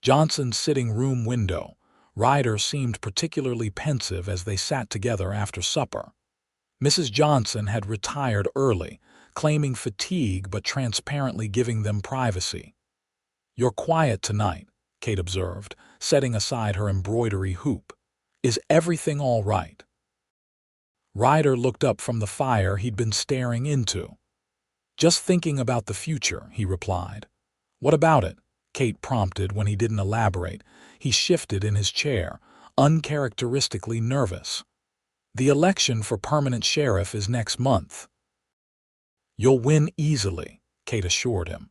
Johnson's sitting room window, Ryder seemed particularly pensive as they sat together after supper. Mrs. Johnson had retired early, claiming fatigue but transparently giving them privacy. "You're quiet tonight," Kate observed, setting aside her embroidery hoop. "Is everything all right?" Ryder looked up from the fire he'd been staring into. "Just thinking about the future," he replied. "What about it?" Kate prompted when he didn't elaborate. He shifted in his chair, uncharacteristically nervous. "The election for permanent sheriff is next month." "You'll win easily," Kate assured him.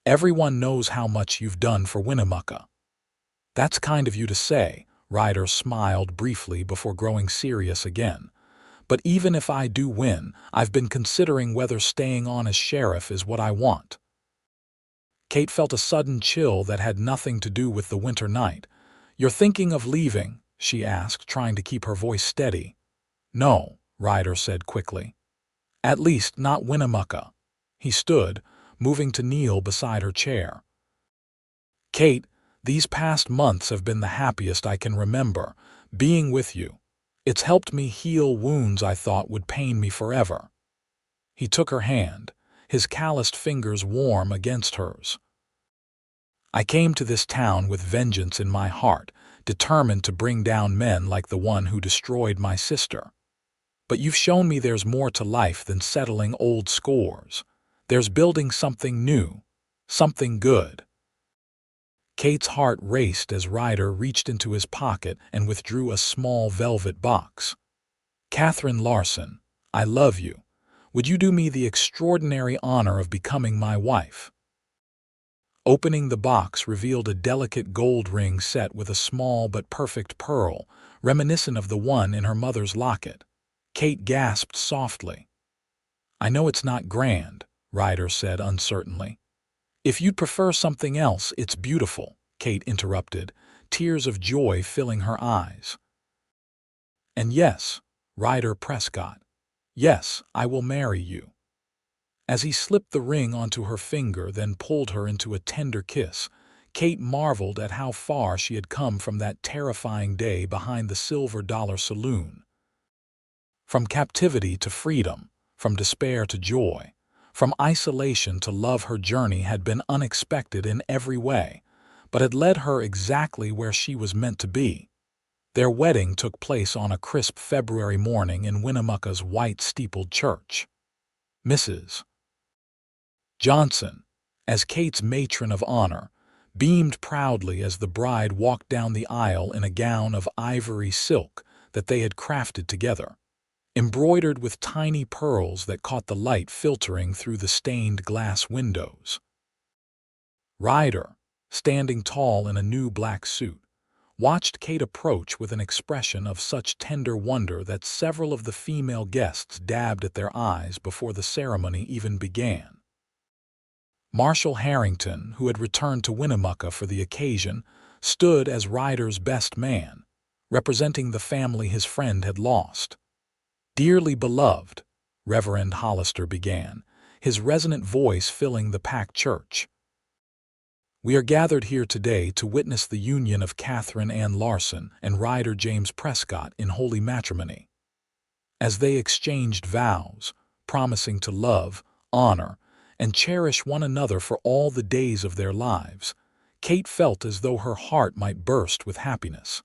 "Everyone knows how much you've done for Winnemucca." "That's kind of you to say," Ryder smiled briefly before growing serious again. "But even if I do win, I've been considering whether staying on as sheriff is what I want." Kate felt a sudden chill that had nothing to do with the winter night. "You're thinking of leaving?" she asked, trying to keep her voice steady. "No," Ryder said quickly. "At least not Winnemucca." He stood, moving to kneel beside her chair. "Kate, these past months have been the happiest I can remember, being with you. It's helped me heal wounds I thought would pain me forever." He took her hand, his calloused fingers warm against hers. "I came to this town with vengeance in my heart, determined to bring down men like the one who destroyed my sister. But you've shown me there's more to life than settling old scores. There's building something new, something good." Kate's heart raced as Ryder reached into his pocket and withdrew a small velvet box. "Katherine Larson, I love you. Would you do me the extraordinary honor of becoming my wife?" Opening the box revealed a delicate gold ring set with a small but perfect pearl, reminiscent of the one in her mother's locket. Kate gasped softly. "I know it's not grand," Ryder said uncertainly. "If you'd prefer something else, it's beautiful," Kate interrupted, tears of joy filling her eyes. "And yes, Ryder Prescott, yes, I will marry you." As he slipped the ring onto her finger, then pulled her into a tender kiss, Kate marveled at how far she had come from that terrifying day behind the Silver Dollar Saloon. From captivity to freedom, from despair to joy, from isolation to love, her journey had been unexpected in every way, but had led her exactly where she was meant to be. Their wedding took place on a crisp February morning in Winnemucca's white-steepled church. Mrs. Johnson, as Kate's matron of honor, beamed proudly as the bride walked down the aisle in a gown of ivory silk that they had crafted together, embroidered with tiny pearls that caught the light filtering through the stained glass windows. Ryder, standing tall in a new black suit, watched Kate approach with an expression of such tender wonder that several of the female guests dabbed at their eyes before the ceremony even began. Marshal Harrington, who had returned to Winnemucca for the occasion, stood as Ryder's best man, representing the family his friend had lost. "Dearly beloved," Reverend Hollister began, his resonant voice filling the packed church. "We are gathered here today to witness the union of Katherine Ann Larson and Ryder James Prescott in holy matrimony." As they exchanged vows, promising to love, honor, and cherish one another for all the days of their lives, Kate felt as though her heart might burst with happiness.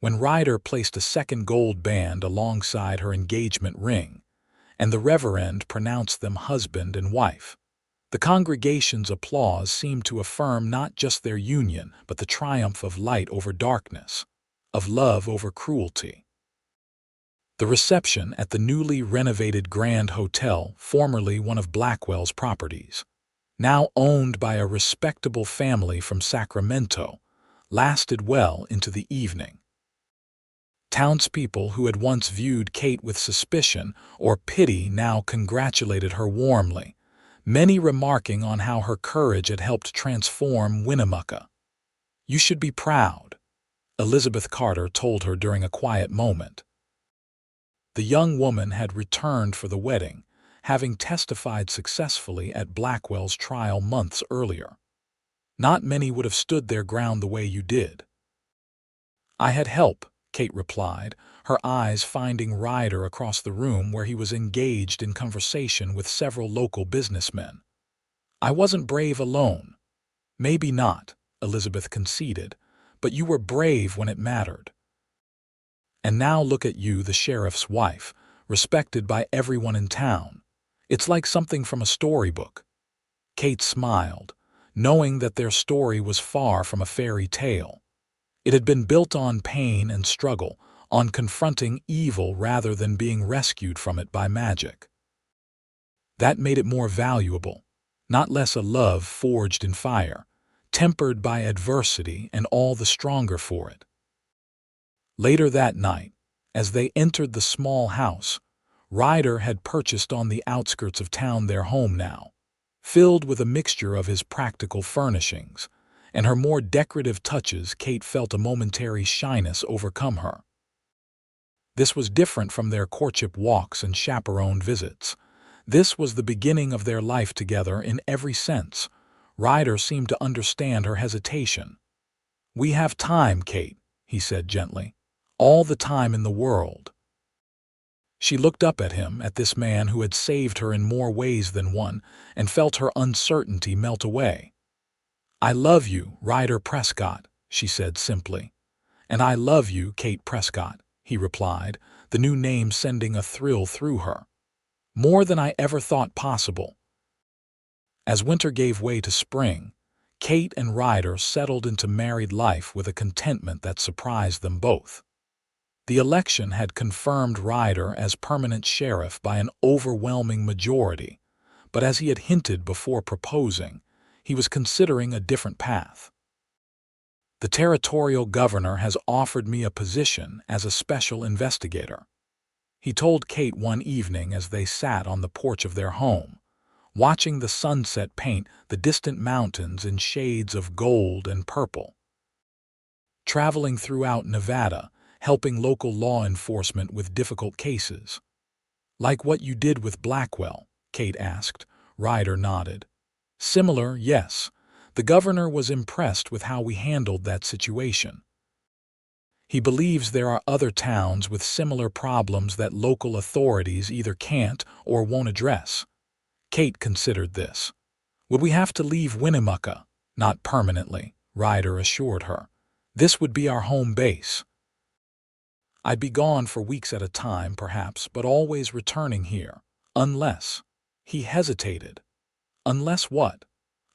When Ryder placed a second gold band alongside her engagement ring, and the Reverend pronounced them husband and wife, the congregation's applause seemed to affirm not just their union, but the triumph of light over darkness, of love over cruelty. The reception at the newly renovated Grand Hotel, formerly one of Blackwell's properties, now owned by a respectable family from Sacramento, lasted well into the evening. Townspeople who had once viewed Kate with suspicion or pity now congratulated her warmly, many remarking on how her courage had helped transform Winnemucca. "You should be proud," Elizabeth Carter told her during a quiet moment. The young woman had returned for the wedding, having testified successfully at Blackwell's trial months earlier. "Not many would have stood their ground the way you did." "I had help," Kate replied, her eyes finding Ryder across the room where he was engaged in conversation with several local businessmen. "I wasn't brave alone." "Maybe not," Elizabeth conceded, "but you were brave when it mattered. And now look at you, the sheriff's wife, respected by everyone in town. It's like something from a storybook." Kate smiled, knowing that their story was far from a fairy tale. It had been built on pain and struggle, on confronting evil rather than being rescued from it by magic. That made it more valuable, not less, a love forged in fire, tempered by adversity and all the stronger for it. Later that night, as they entered the small house Ryder had purchased on the outskirts of town, their home now, filled with a mixture of his practical furnishings and her more decorative touches, Kate felt a momentary shyness overcome her. This was different from their courtship walks and chaperoned visits. This was the beginning of their life together in every sense. Ryder seemed to understand her hesitation. "We have time, Kate," he said gently. "All the time in the world." She looked up at him, at this man who had saved her in more ways than one, and felt her uncertainty melt away. "I love you, Ryder Prescott," she said simply. "And I love you, Kate Prescott," he replied, the new name sending a thrill through her. "More than I ever thought possible." As winter gave way to spring, Kate and Ryder settled into married life with a contentment that surprised them both. The election had confirmed Ryder as permanent sheriff by an overwhelming majority, but as he had hinted before proposing, he was considering a different path. "The territorial governor has offered me a position as a special investigator," he told Kate one evening as they sat on the porch of their home, watching the sunset paint the distant mountains in shades of gold and purple. Traveling throughout Nevada, helping local law enforcement with difficult cases. Like what you did with Blackwell, Kate asked. Ryder nodded. Similar, yes. The governor was impressed with how we handled that situation. He believes there are other towns with similar problems that local authorities either can't or won't address. Kate considered this. Would we have to leave Winnemucca? Not permanently, Ryder assured her. This would be our home base. I'd be gone for weeks at a time, perhaps, but always returning here. Unless. He hesitated. Unless what?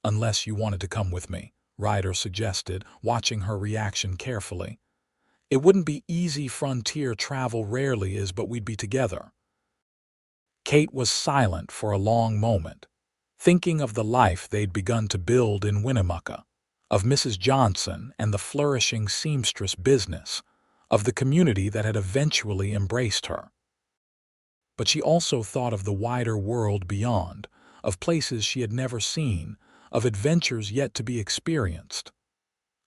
Unless you wanted to come with me, Ryder suggested, watching her reaction carefully. It wouldn't be easy. Frontier travel rarely is, but we'd be together. Kate was silent for a long moment, thinking of the life they'd begun to build in Winnemucca, of Mrs. Johnson and the flourishing seamstress business, of the community that had eventually embraced her. But she also thought of the wider world beyond, of places she had never seen, of adventures yet to be experienced.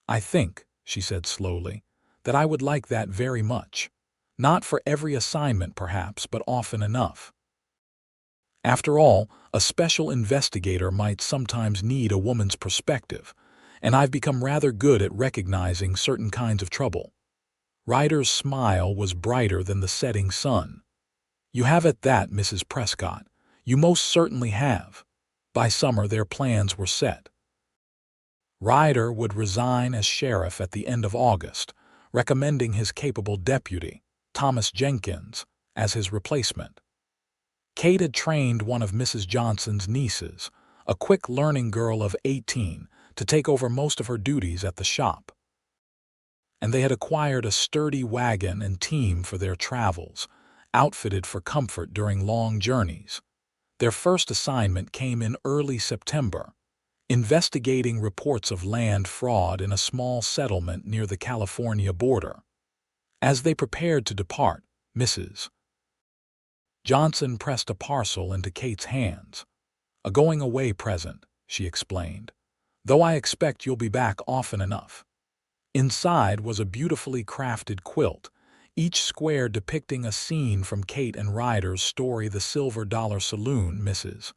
I think, she said slowly, that I would like that very much. Not for every assignment, perhaps, but often enough. After all, a special investigator might sometimes need a woman's perspective, and I've become rather good at recognizing certain kinds of trouble. Ryder's smile was brighter than the setting sun. You have at that, Mrs. Prescott. You most certainly have. By summer their plans were set. Ryder would resign as sheriff at the end of August, recommending his capable deputy, Thomas Jenkins, as his replacement. Kate had trained one of Mrs. Johnson's nieces, a quick learning girl of 18, to take over most of her duties at the shop. And they had acquired a sturdy wagon and team for their travels, outfitted for comfort during long journeys. Their first assignment came in early September, investigating reports of land fraud in a small settlement near the California border. As they prepared to depart, Mrs. Johnson pressed a parcel into Kate's hands. A going-away present, she explained, though I expect you'll be back often enough. Inside was a beautifully crafted quilt, each square depicting a scene from Kate and Ryder's story The Silver Dollar Saloon, Mrs.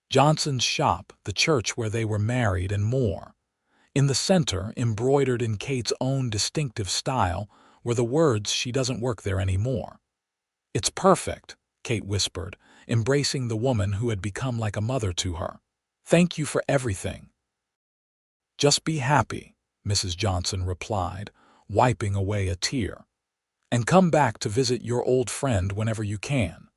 Johnson's shop, the church where they were married, and more. In the center, embroidered in Kate's own distinctive style, were the words, "She doesn't work there anymore." "It's perfect," Kate whispered, embracing the woman who had become like a mother to her. "Thank you for everything." "Just be happy," Mrs. Johnson replied, wiping away a tear. "And come back to visit your old friend whenever you can."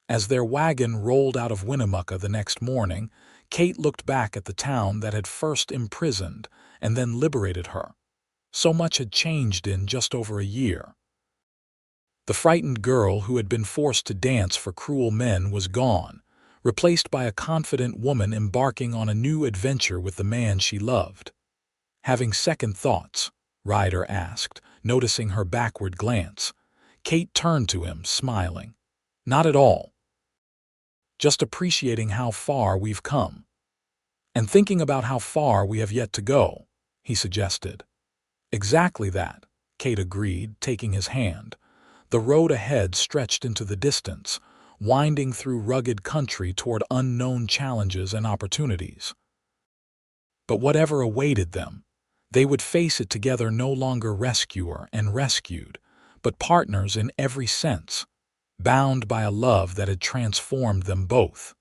As their wagon rolled out of Winnemucca the next morning, Kate looked back at the town that had first imprisoned and then liberated her. So much had changed in just over a year. The frightened girl who had been forced to dance for cruel men was gone, replaced by a confident woman embarking on a new adventure with the man she loved. "Having second thoughts?" Ryder asked, noticing her backward glance. Kate turned to him, smiling. "Not at all. Just appreciating how far we've come. And thinking about how far we have yet to go," he suggested. "Exactly that," Kate agreed, taking his hand. The road ahead stretched into the distance, winding through rugged country toward unknown challenges and opportunities. But whatever awaited them, they would face it together, no longer rescuer and rescued, but partners in every sense, bound by a love that had transformed them both.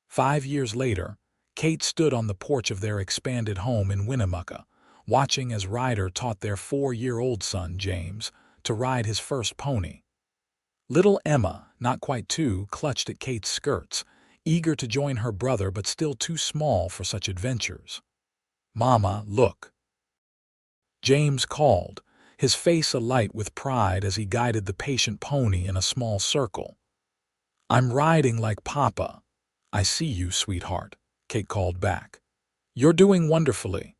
5 years later, Kate stood on the porch of their expanded home in Winnemucca, watching as Ryder taught their 4-year-old son, James, to ride his first pony. Little Emma, not quite 2, clutched at Kate's skirts, eager to join her brother but still too small for such adventures. "Mama, look," James called, his face alight with pride as he guided the patient pony in a small circle. "I'm riding like Papa." "I see you, sweetheart," Kate called back. "You're doing wonderfully."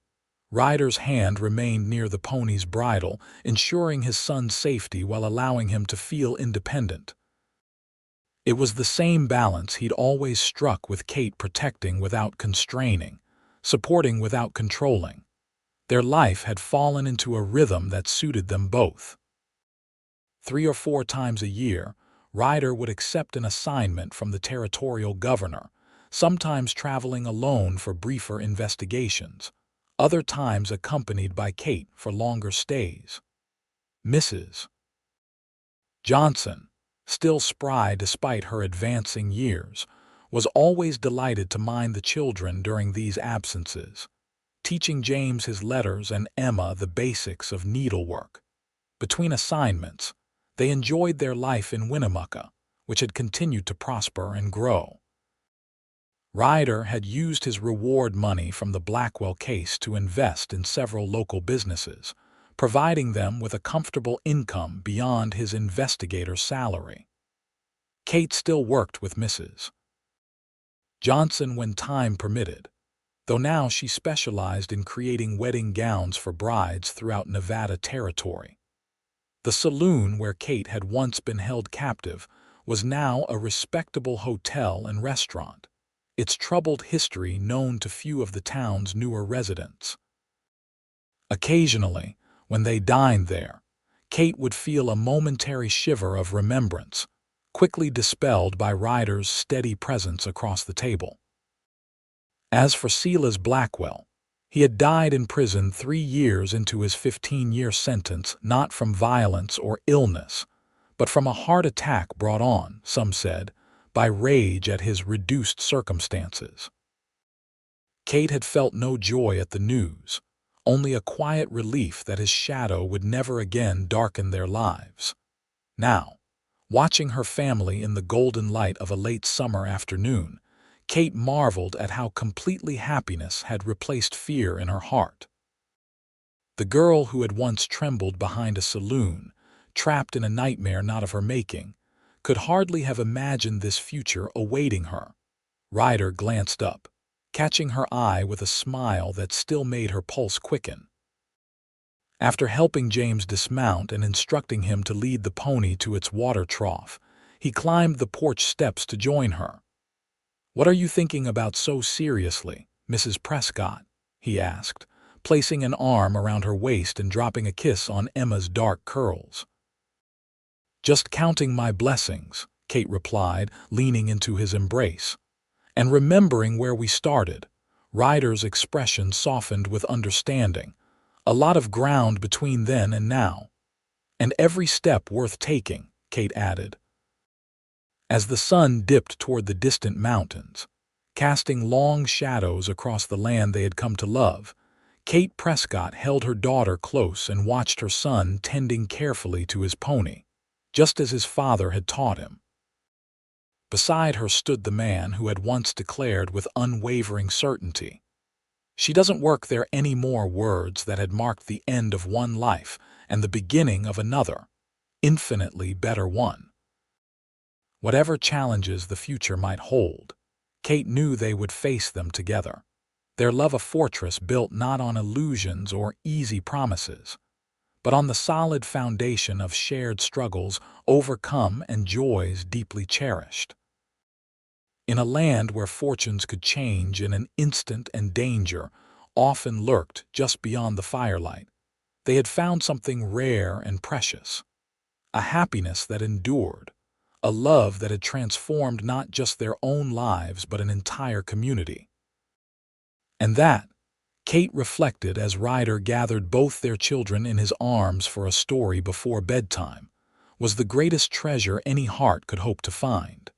Ryder's hand remained near the pony's bridle, ensuring his son's safety while allowing him to feel independent. It was the same balance he'd always struck with Kate, protecting without constraining, supporting without controlling. Their life had fallen into a rhythm that suited them both. 3 or 4 times a year, Ryder would accept an assignment from the territorial governor, sometimes traveling alone for briefer investigations, other times accompanied by Kate for longer stays. Mrs. Johnson, still spry despite her advancing years, was always delighted to mind the children during these absences, teaching James his letters and Emma the basics of needlework. Between assignments, they enjoyed their life in Winnemucca, which had continued to prosper and grow. Ryder had used his reward money from the Blackwell case to invest in several local businesses, providing them with a comfortable income beyond his investigator's salary. Kate still worked with Mrs. Johnson when time permitted, though now she specialized in creating wedding gowns for brides throughout Nevada territory. The saloon where Kate had once been held captive was now a respectable hotel and restaurant, its troubled history known to few of the town's newer residents. Occasionally, when they dined there, Kate would feel a momentary shiver of remembrance, quickly dispelled by Ryder's steady presence across the table. As for Silas Blackwell, he had died in prison 3 years into his 15-year sentence, not from violence or illness, but from a heart attack brought on, some said, by rage at his reduced circumstances. Kate had felt no joy at the news, only a quiet relief that his shadow would never again darken their lives. Now, watching her family in the golden light of a late summer afternoon, Kate marveled at how completely happiness had replaced fear in her heart. The girl who had once trembled behind a saloon, trapped in a nightmare not of her making, could hardly have imagined this future awaiting her. Ryder glanced up, catching her eye with a smile that still made her pulse quicken. After helping James dismount and instructing him to lead the pony to its water trough, he climbed the porch steps to join her. "What are you thinking about so seriously, Mrs. Prescott?" he asked, placing an arm around her waist and dropping a kiss on Emma's dark curls. "Just counting my blessings," Kate replied, leaning into his embrace. And remembering where we started, Ryder's expression softened with understanding. A lot of ground between then and now. "And every step worth taking," Kate added. As the sun dipped toward the distant mountains, casting long shadows across the land they had come to love, Kate Prescott held her daughter close and watched her son tending carefully to his pony, just as his father had taught him. Beside her stood the man who had once declared with unwavering certainty, "She doesn't work there any more," words that had marked the end of one life and the beginning of another, infinitely better one. Whatever challenges the future might hold, Kate knew they would face them together, their love a fortress built not on illusions or easy promises, but on the solid foundation of shared struggles overcome and joys deeply cherished. In a land where fortunes could change in an instant and danger often lurked just beyond the firelight, they had found something rare and precious, a happiness that endured, a love that had transformed not just their own lives but an entire community. And that, Kate reflected as Ryder gathered both their children in his arms for a story before bedtime, was the greatest treasure any heart could hope to find.